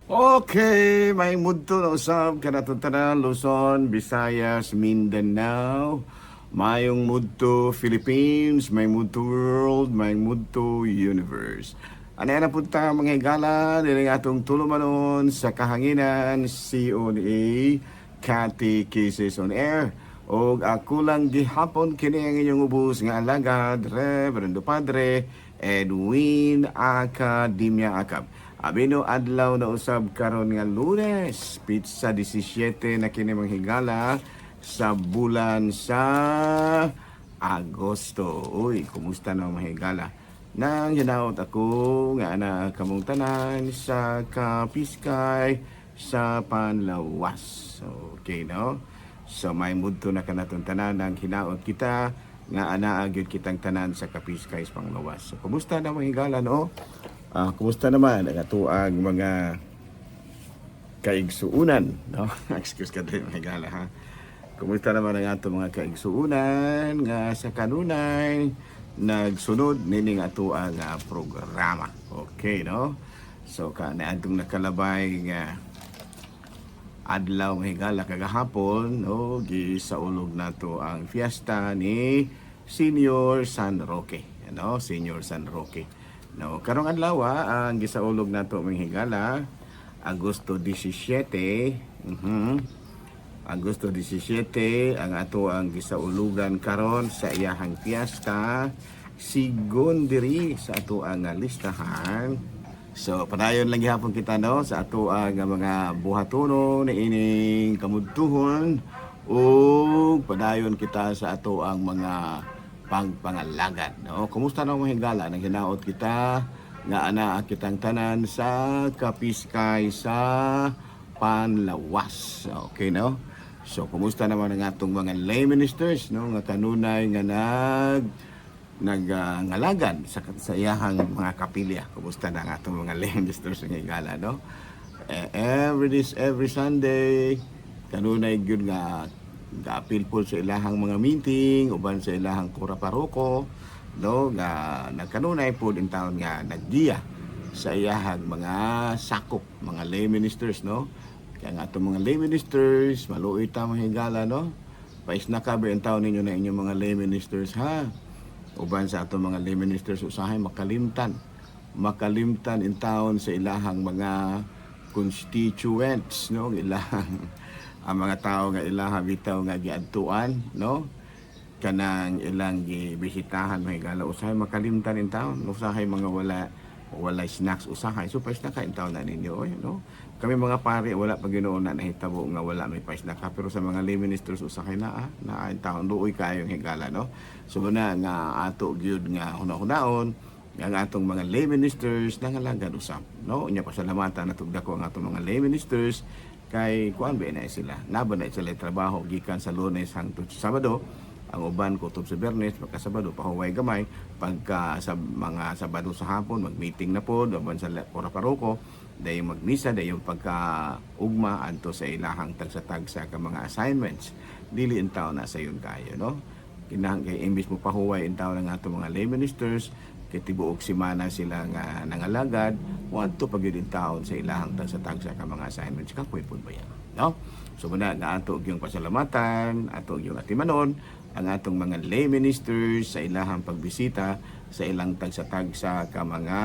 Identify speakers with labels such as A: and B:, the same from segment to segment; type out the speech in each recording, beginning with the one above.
A: Okay, may mudto na usab kanatong tanan Luzon, Visayas, Mindanao. Mayong mudto Philippines, may mudto world, may mudto universe. Ano na punta mga higala, nila atong tulumanon sa kahanginan, CONA, Catechesis on Air. O ako lang gihapon kini ang inyong ubos nga alagad, Reverendo Padre Edwin Academia Acab. Abino adlaw na usab karon nga Lunes, pizza 17 na kini manghigala sa bulan sa Agosto. Uy, kumusta na mahigala? Nang hinaot ako nga ana kamong tanan sa Kapiskay sa Panlawas. Okay, no? So may mudto na kanatong tanan ang hinaot kita nga ana gyud kitang tanan sa Kapiskay sa Panlawas. So kumusta na mahigala, no? Kumusta naman ang atuang mga kaigsuunan, no? Excuse ka din, mga gala, ha? Kumusta naman ang atong mga kaigsuunan nga sa kanunay nagsunod nining atuang programa. Okay, no? So, naadtong nakalabay nga adlaw mga higala kagahapon, no? Gisaulog nato ang fiesta ni Senior San Roque, no? Senior San Roque. No, karong adlaw ang gisaulog nato mga higala Agosto 17. Agosto 17 ang ato ang gisaulugan karon sa iyahang fiesta sigon diri sa ato ang listahan. So padayon lang gihapon kita, no, sa ato ang mga buhatono na ining kamudtuhon o padayon kita sa ato ang mga pangpangalagad, no? Kumusta na mga higala? Nang hinaot kita nga ana kitang tanan sa Kapiskay sa Panlawas. Okay, no? So kumusta naman ang atong mga lay ministers, no, nga kanunay nga nagangalagan sa iyahang mga kapilya. Kumusta na ang atong mga lay ministers nga higala, no? Every Sunday kanunay gyud nga ga-appeal po sa ilahang mga meeting uban sa ilahang kura paroko, no, nga nagkanunay po din taon nga naggiya sa iyahang mga sakop mga lay ministers, no. Kaya nga itong mga lay ministers maluoy ta mga higala, no, pais na kabe ang taon ninyo na inyong mga lay ministers, ha. Uban sa atong mga lay ministers usahay makalimtan in taon sa ilahang mga constituents, no, ilahang ang mga tao nga ilaha bitaw nga giadtuan, no, kanang ilang gibisitahan mga higala usahay makalimtan in taon, usahay mga wala snacks usahay, so pais na kain taon na ninyo, no. Kami mga pare wala pa Ginoo na nahitabo nga wala may pais na ka, pero sa mga lay ministers usahay na in taon luoy kayo higala, no. So na nga ato gyud nga hunaon ang atong mga lay ministers nangalagad usab, no. Unya pasalamatan natug dako ang atong mga lay ministers kay kuan ba na sila naban na sila trabaho gikan sa Lunes hangtod sa Sabado, ang uban kutob sa Biyernes pagka Sabado pahuway gamay, pagka sa mga Sabado sa hapon mag-meeting na pod uban sa Kora Paroko, dayon magmisa, dayon pagka ugma adto sa ilahang tagsa-tagsa ka mga assignments dili in taon na sayon kayo, no. Kinahang kay imbis mo pahuway in taon ng ato mga lay ministers kay tibuok semana sila nga nangalagad wadto pagyud taon sa ilahang tagsa-tagsa ka mga assignments kapoy pud ba yan, no. So muna nga ato yung pasalamatan, ato yung atimanon ang atong mga lay ministers sa ilahang pagbisita sa ilang tagsa-tagsa ka mga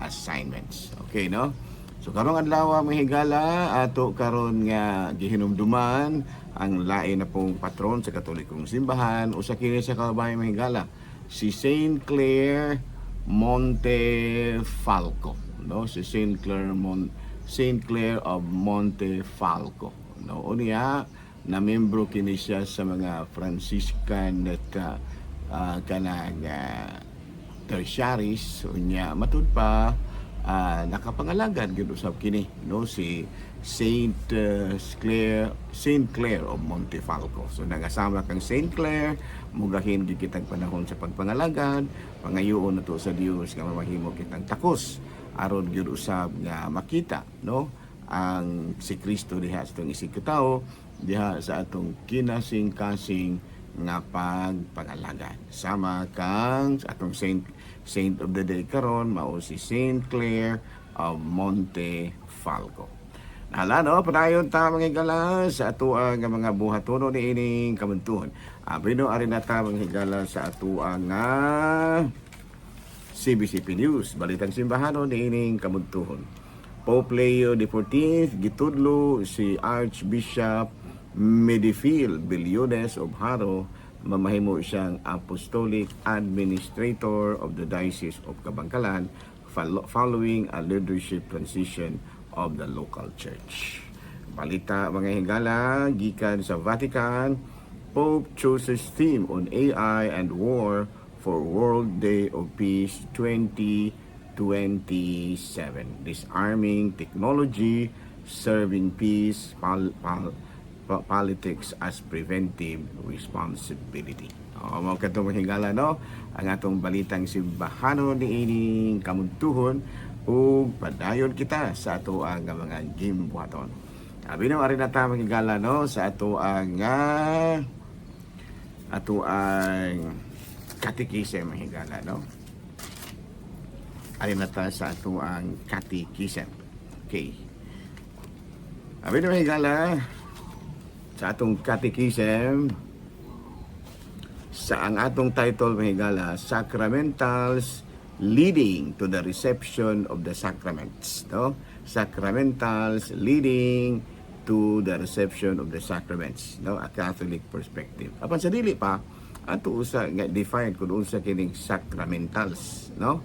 A: assignments. Okay, no. So karong adlaw mga higala ato karon nga gihinumduman ang lain na pong patron sa Katolikong simbahan usa kini sa kababayan mga higala si Saint Clare Montefalco, no, si Saint Clare of Montefalco, no. Unya na membro kini siya sa mga Franciscan at tertiaries, unya matud pa nakapangalagad gyud usab kini, no, si Saint Clare of Montefalco. So nagasama kang Saint Clare, mugahin gyud kitang panahon sa pagpangalagad, pangayoon nato sa Dios nga mamahimo kitang takos aron gyud usab nga makita, no, ang si Kristo diha sa atong isig katawo, diha sa atong kinasing-kasing nga pagpangalagad. Sama kang sa atong Saint of the Day karon mao si Saint Clare of Monte Falco. Hala no, padayon ta mga higala sa atuang nga mga buhatono ni ining kamuntuhon. Abino ari na ta mga higala sa atuang nga CBCP News, balitang simbahanon ni ining kamuntuhon. Pope Leo XIV gitudlo si Archbishop Medifil Bilyones of Haro, mamahimo siyang Apostolic Administrator of the Diocese of Kabangkalan following a leadership transition of the local church. Balita mga higala gikan sa Vatican, Pope chooses theme on AI and war for World Day of Peace 2027. Disarming technology, serving peace, politics as preventive responsibility. Mga katong higala no, ang atong balitang simbahanon ni ining kamuntuhon ug padayon kita sa ato ang mga game buhaton. Abi na ari na ta magigala no sa ato ang katikisem higala no. Ari na ta sa ato ang katikisem. Okay. Abi na higala sa atong katikisem sa ang atong title mahigala, Sacramentals leading to the reception of the sacraments, no? Sacramentals leading to the reception of the sacraments, no? A Catholic perspective. Apan sa dili pa ato usa nga define kun unsa kining sacramentals, no?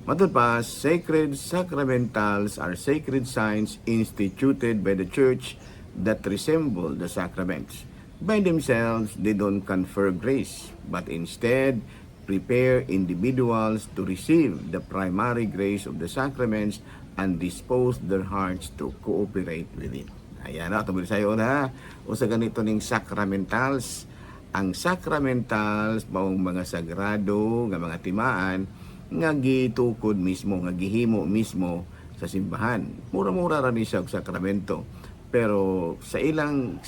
A: Matud pa, sacred sacramentals are sacred signs instituted by the church that resemble the sacraments. By themselves, they don't confer grace, but instead prepare individuals to receive the primary grace of the sacraments and dispose their hearts to cooperate with it. Ayan na, tumuli sa'yo na. O sa ganito ning sacramentals. Ang sacramentals, maong mga sagrado, nga mga timaan, nga gitukod mismo, nga gihimo mismo sa simbahan. Mura-mura rin siya og sakramento. Pero sa ilang,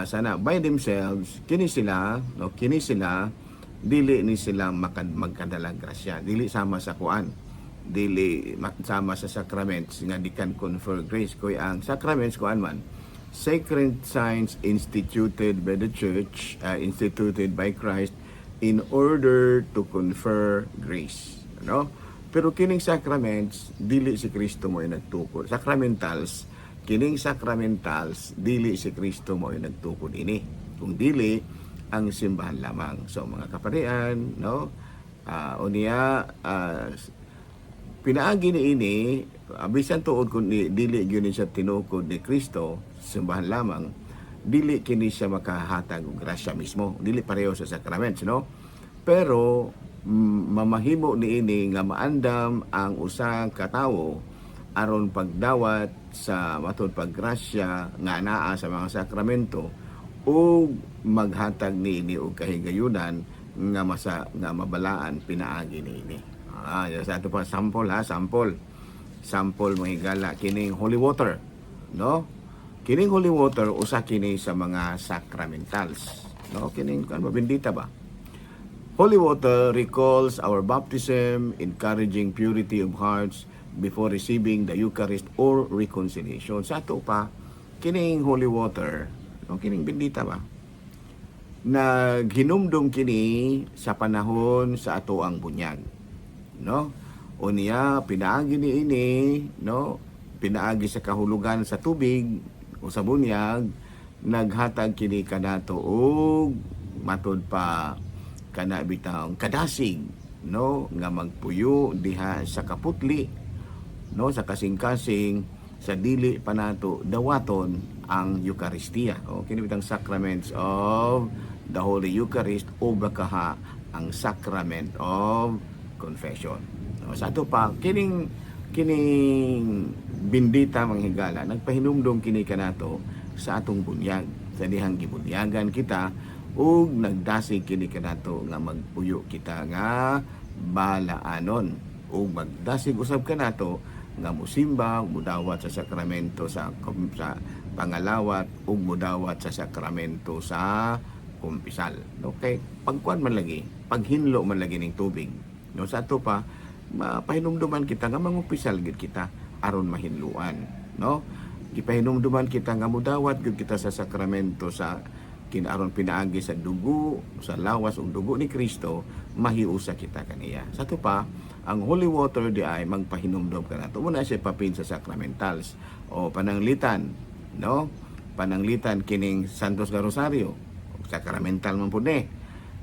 A: sana by themselves kini sila dili ni sila magkadalang grasya, dili sama sa kuan, dili sama sa sacraments nga di can confer grace. Kuy ang sacraments kuan man sacred signs instituted by the church, instituted by Christ in order to confer grace, no? Pero kining sacraments dili si Kristo mo nagtukod. Kining sacramentals, dili si Kristo mo yung nagtukod ini. Kung dili, ang simbahan lamang. So, mga kaparian, no? Pinaagi ni ini, bisan tuod kung dili yun siya tinukod ni Kristo, simbahan lamang, dili kini siya makahatag og grasya mismo. Dili pareho sa sacraments, no? Pero, mamahimo ni ini nga maandam ang usang katawo aron pagdawat sa matud paggrasya nga naa sa mga sakramento o maghatag niini og kahigayunan nga mabalaan pinaagi niini. Sa ato pa sample sample mga higala kining holy water, no? Kining holy water usa kini sa mga sacramentals, no? Kining kan bendita ba? Holy water recalls our baptism, encouraging purity of hearts before receiving the Eucharist or reconciliation. Sa ato pa, kining holy water, no, kining bendita ba, naghinumdum kini sa panahon sa ato ang bunyag, no? O niya, pinaagi ni ini, no? Pinaagi sa kahulugan sa tubig o sa bunyag, naghatag kini kanato og matud pa kana bitang kadasig, no? Nga magpuyo diha sa kaputli, no, sa kasing-kasing sa dili pa nato dawaton ang Eucharistia, o kini bitang sacraments of the Holy Eucharist o bakaha ang sacrament of confession. No, sa ato pa kining bendita mga higala nagpahinumdom kini kanato sa atong bunyag, sa dihang gibunyagan kita ug nagdasig kini kanato nga magpuyo kita nga balaanon ug magdasig usab kanato nga musimba, mudawat sa sakramento sa pangalawat ug mudawat sa sakramento sa kumpisal. Okay, pagkuan man lagi, paghinlo man lagi ning tubig. No, sa ato pa mapahinumduman kita nga mangupisal gid kita aron mahinluan, no? Gipahinumduman kita nga mudawat gid kita sa sakramento sa kinaron pinaagi sa dugo, sa lawas ug dugo ni Kristo, mahiusa kita kaniya. Sa to pa, ang holy water di ay magpahinumdum ka nato. Muna siya papin sa sacramentals o pananglitan, no? Pananglitan kining Santos nga Rosario, sacramental man pud ni.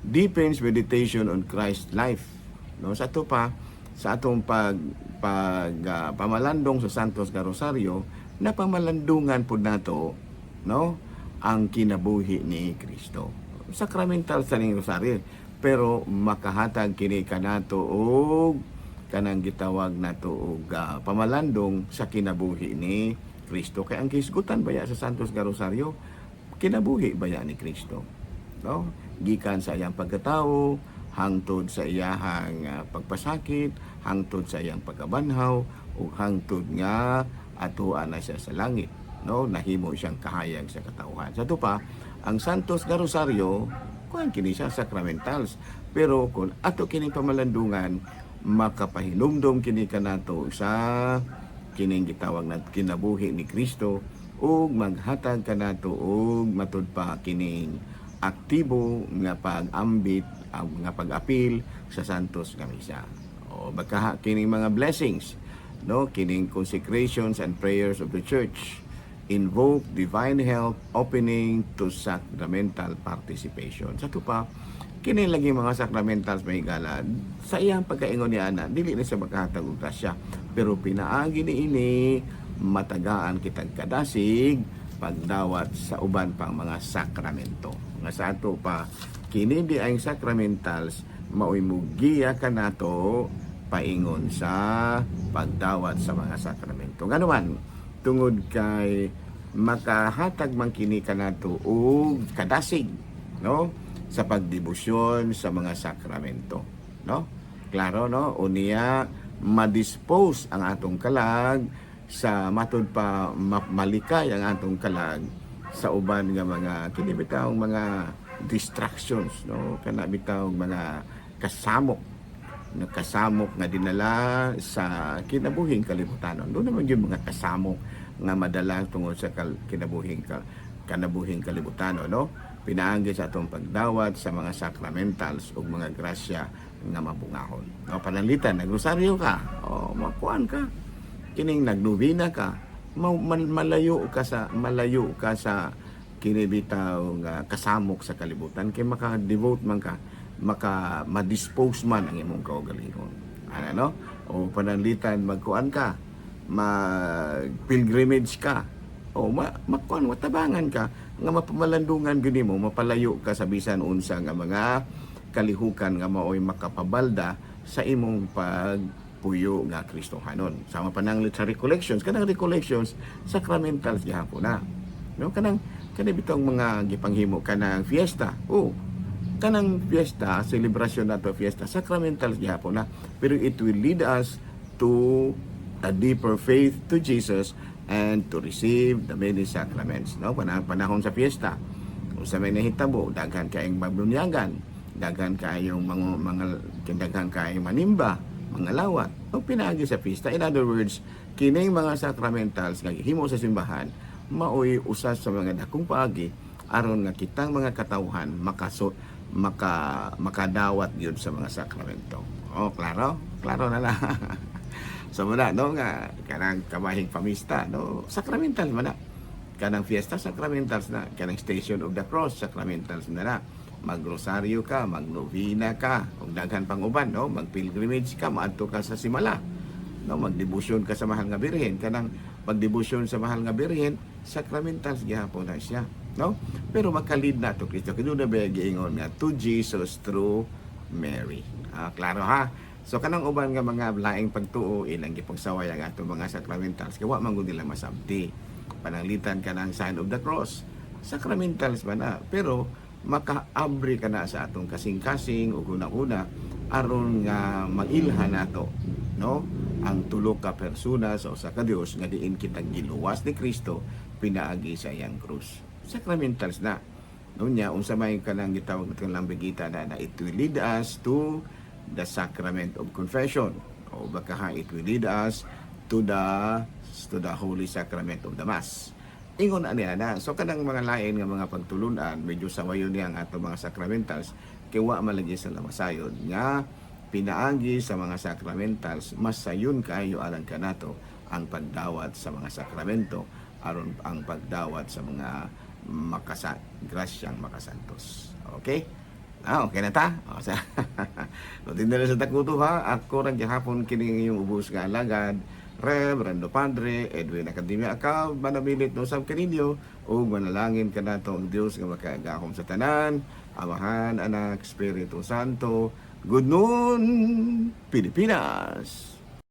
A: Deepens meditation on Christ's life. No, sa to pa, sa atong pamalandong sa Santos nga Rosario, na pamalandungan pud nato, no? Ang kinabuhi ni Kristo. Sacramental sa ning Rosario, pero makahatag kini kanato og kanang gitawag nato og pamalandong sa kinabuhi ni Kristo. Kay ang kisgutan baya sa Santos nga Rosario, kinabuhi baya ni Kristo, no? Gikan sa iyang pagkatao hangtod sa iyahang pagpasakit, hangtod sa iyang pagkabanhaw, ug hangtod nga atuan na siya sa langit, no? Nahimo siyang kahayag sa katauhan. Sa to pa, ang Santos nga Rosario, kuan kini siya sacramentals, pero kung ato kini pamalandungan, makapahinumdom kini kanato sa kining gitawag na kinabuhi ni Kristo, ug maghatag kanato og matud pa kining aktibo nga pag-ambit nga pag-apil sa Santos nga Misa. O baka kining mga blessings, no? Kining consecrations and prayers of the church invoke divine help, opening to sacramental participation. Sa to pa, kini lagi mga sacramentals may galad sa iyang pagkaingon ni ana, dili na siya makahatag og grasya, pero pinaagi niini matagaan kitag kadasig pagdawat sa uban pang mga sakramento. Nga sa ato pa, kini di ang sacramentals maoy mugiya kanato paingon sa pagdawat sa mga sakramento. Nganuman, tungod kay makahatag man kini kanato og kadasig, no? Sa pagdebosyon sa mga sakramento, no? Klaro, no? Unya ma-dispose ang atong kalag sa matud pa malikay ang atong kalag sa uban nga mga kini bitawng mga distractions, no? Kana bitawng mga kasamok nga dinala sa kinabuhing kalibutan. Doon naman yung mga kasamok nga madala tungod sa kinabuhing kalibutan, no? Pinaanggi sa atong pagdawat sa mga sacramentals ug mga grasya nga mabungahon. O pananglitan, nagrosaryo ka, o makuan ka, kining nagnubina ka, malayo ka sa kinibitaw nga kasamok sa kalibutan, kay maka-devote man ka, ma-dispose man ang imong kaugalingon. Ano, no? O pananglitan, magkuan ka, mag-pilgrimage ka, o makuan, matabangan ka, nga mapamalandungan gini mo, mapalayo ka sa bisan unsa nga mga kalihukan nga maoy makapabalda sa imong pagpuyo nga Kristohanon. Sama pananglit sa recollections, kanang recollections, sacramentals gihapon na. No, kanang bitong mga gipanghimo kanang fiesta. Kanang fiesta, celebration nato fiesta, sacramentals gihapon na. Pero it will lead us to a deeper faith to Jesus and to receive the many sacraments, no? Panahon sa fiesta, sa may nahitabo, daghan kayong magbunyagan, daghan kayong daghan kayong manimba, mga lawat, o pinaagi sa fiesta. In other words, kining mga sacramentals nga himo sa simbahan, maoy usas sa mga dakong paagi aron nga kitang mga katawhan makadawat yun sa mga sakramento. Klaro na lang. So muna, no, nga kanang kamahing pamista, no, sacramental man na. Kanang fiesta, sacramentals na. Kanang Station of the Cross, sacramentals na. Magrosaryo ka, magnovena ka, kung daghan pang uban, no, magpilgrimage ka, maadto ka sa simala, no, magdebosyon ka sa Mahal nga Birhen. Kanang pagdebosyon sa Mahal nga Birhen, sacramentals gihapon na siya, no? Pero makalid na to Kristo. Kino na ba giingon nga to Jesus through Mary. Klaro ha. So kanang uban nga mga laing pagtuo ilang gipagsaway ang ato mga sacramentals kay wa man gud nila masabti. Pananglitan ka ng sign of the cross, sacramentals ba na, pero makaabri ka na sa atong kasing-kasing ug una-una aron nga mailhan nato, no, ang tulo ka persona sa usa ka Dios nga diin kita giluwas ni Kristo pinaagi sa iyang krus. Sacramentals na. Nunya unsa may kanang gitawag natong lambigita na it will lead us to the sacrament of confession. O baka it will lead us to the Holy Sacrament of the Mass. Ingon ani ana. So kanang mga lain nga mga pagtulunan medyo sawayon niya ang ato mga sacramentals kay wa malagi sa lamasayon nga pinaagi sa mga sacramentals mas sayon kayo alang kanato ang pagdawat sa mga sakramento aron ang pagdawat sa mga grasyang makasantos. Okay? Okay na ta? O, sa tinda na sa takuto ha. Ako rin hapon kini yung ubos nga alagad. Reverendo Padre Edwin Academia Akaw, manabilit no sab kaninyo ug manalangin kanato ang Dios nga makaagahom sa tanan, Amahan, Anak, Espiritu Santo. Good noon, Pilipinas.